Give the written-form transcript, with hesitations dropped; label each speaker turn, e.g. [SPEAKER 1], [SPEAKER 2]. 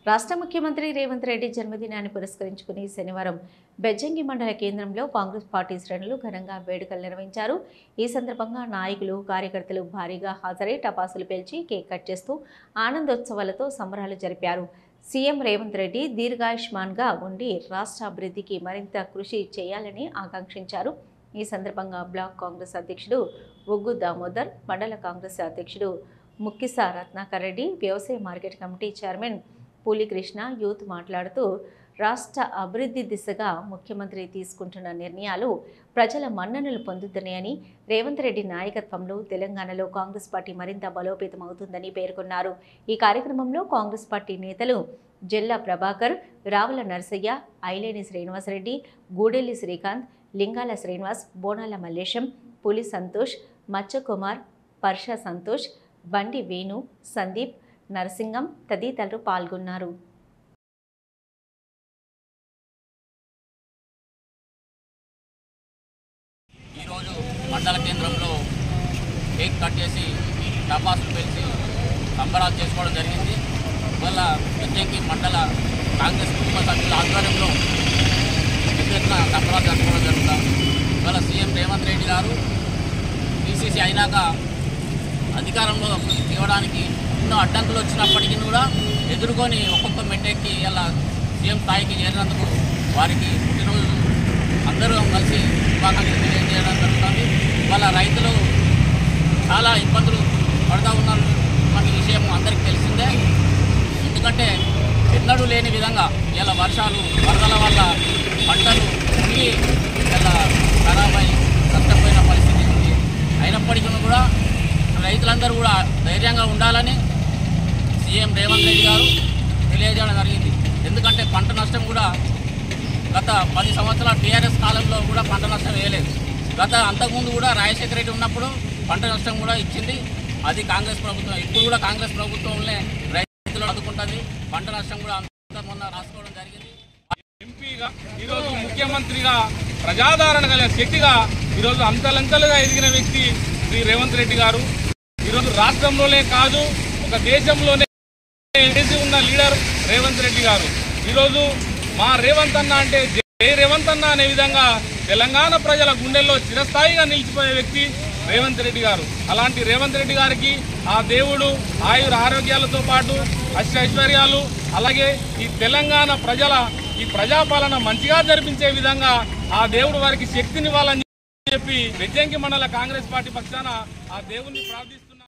[SPEAKER 1] రాష్ట్ర ముఖ్యమంత్రి రేవంత్ రెడ్డి జన్మదినాన్ని పురస్కరించుకుని శనివారం బెజ్జంకి మండల కేంద్రంలో కాంగ్రెస్ పార్టీ శ్రేణులు ఘనంగా వేడుకలు నిర్వహించారు. ఈ సందర్భంగా నాయకులు, కార్యకర్తలు భారీగా హాజరై టపాసులు పేల్చి కేక్ కట్ చేస్తూ ఆనందోత్సవాలతో సంబరాలు జరిపారు. సీఎం రేవంత్ రెడ్డి దీర్ఘాయుష్మాన్గా ఉండి రాష్ట్ర అభివృద్ధికి మరింత కృషి చేయాలని ఆకాంక్షించారు. ఈ సందర్భంగా బ్లాక్ కాంగ్రెస్ అధ్యక్షుడు ఒగ్గు దామోదర్, మండల కాంగ్రెస్ అధ్యక్షుడు ముక్కిసా రత్నాకర్ రెడ్డి, వ్యవసాయ మార్కెట్ కమిటీ చైర్మన్ పూలికృష్ణ యూత్ మాట్లాడుతూ రాష్ట్ర అభివృద్ధి దిశగా ముఖ్యమంత్రి తీసుకుంటున్న నిర్ణయాలు ప్రజల మన్ననలు పొందుతున్నాయని, రేవంత్ రెడ్డి నాయకత్వంలో తెలంగాణలో కాంగ్రెస్ పార్టీ మరింత బలోపేతమవుతుందని పేర్కొన్నారు. ఈ కార్యక్రమంలో కాంగ్రెస్ పార్టీ నేతలు జెల్లా ప్రభాకర్, రావుల నర్సయ్య, ఐలేని శ్రీనివాసరెడ్డి, గూడెల్లి శ్రీకాంత్, లింగాల శ్రీనివాస్, బోనాల మల్లేశం, పులి సంతోష్, మచ్చ కుమార్, పర్ష సంతోష్, బండి వేణు, సందీప్, నరసింగం తదితరులు పాల్గొన్నారు.
[SPEAKER 2] ఈరోజు మండల కేంద్రంలో కేక్ కట్ చేసి టపాసులు పేల్చి సంబరాలు చేసుకోవడం జరిగింది. ఇవాళ బెజ్జంకి మండల కాంగ్రెస్ కుటుంబ సభ్యుల ఆధ్వర్యంలో ఎప్పుడెట్లా సంబరాలు జరుపుకోవడం జరుగుతాం. ఇవాళ సీఎం రేవంత్ రెడ్డి గారు పీసీసీ అయినాక అధికారంలో ఇవ్వడానికి ఎన్నో అడ్డంకులు వచ్చినప్పటికీ కూడా ఎదుర్కొని ఒక్కొక్క మెట్టెక్కి ఇలా సీఎం స్థాయికి చేరినందుకు వారికి పుట్టినరోజు అందరూ కలిసి శుభాకాంక్షలు తెలియజేయడం జరుగుతుంది. ఇవాళ రైతులు చాలా ఇబ్బందులు పడుతూ ఉన్నారు అనే విషయం అందరికీ తెలిసిందే. ఎందుకంటే ఎన్నడూ లేని విధంగా ఇలా వర్షాలు, వరదల వల్ల పంటలు మునిగి ఇలా ఖరాబై నష్టపోయిన పరిస్థితి ఉంది. అయినప్పటికీ కూడా రైతులందరూ కూడా ధైర్యంగా ఉండాలని సీఎం రేవంత్ రెడ్డి గారు తెలియజేయడం జరిగింది. ఎందుకంటే పంట నష్టం కూడా గత 10 సంవత్సరాల టీఆర్ఎస్ కాలంలో కూడా పంట నష్టం వేయలేదు. అంతకుముందు కూడా రాజశేఖర రెడ్డి ఉన్నప్పుడు పంట నష్టం కూడా ఇచ్చింది. అది కాంగ్రెస్ ప్రభుత్వం. ఇప్పుడు కూడా కాంగ్రెస్ ప్రభుత్వంలో రైతులు అందుకుంటుంది. పంట నష్టం కూడా మొన్న రాసుకోవడం జరిగింది.
[SPEAKER 3] ఎంపీగా ఈరోజు ముఖ్యమంత్రిగా ప్రజాదరణ కలిగిన శక్తిగా ఈరోజు అంతలంతలుగా ఎదిగిన వ్యక్తి శ్రీ రేవంత్ రెడ్డి గారు. ఈరోజు రాష్ట్రంలోనే కాదు, ఒక దేశంలోనే చేసి ఉన్న లీడర్ రేవంత్ రెడ్డి గారు. ఈరోజు మా రేవంత్ అన్న అంటే జై రేవంత్ అన్న అనే విధంగా తెలంగాణ ప్రజల గుండెల్లో చిరస్థాయిగా నిలిచిపోయే వ్యక్తి రేవంత్ రెడ్డి గారు. అలాంటి రేవంత్ రెడ్డి గారికి ఆ దేవుడు ఆయుర ఆరోగ్యాలతో పాటు ఐశ్వర్యాలు, అలాగే ఈ తెలంగాణ ప్రజల ఈ ప్రజాపాలన మంచిగా జరిపించే విధంగా ఆ దేవుడు వారికి శక్తినివ్వాలని చెప్పి బెజ్జంకి మండల కాంగ్రెస్ పార్టీ పక్షాన ఆ దేవుణ్ణి ప్రార్థిస్తూ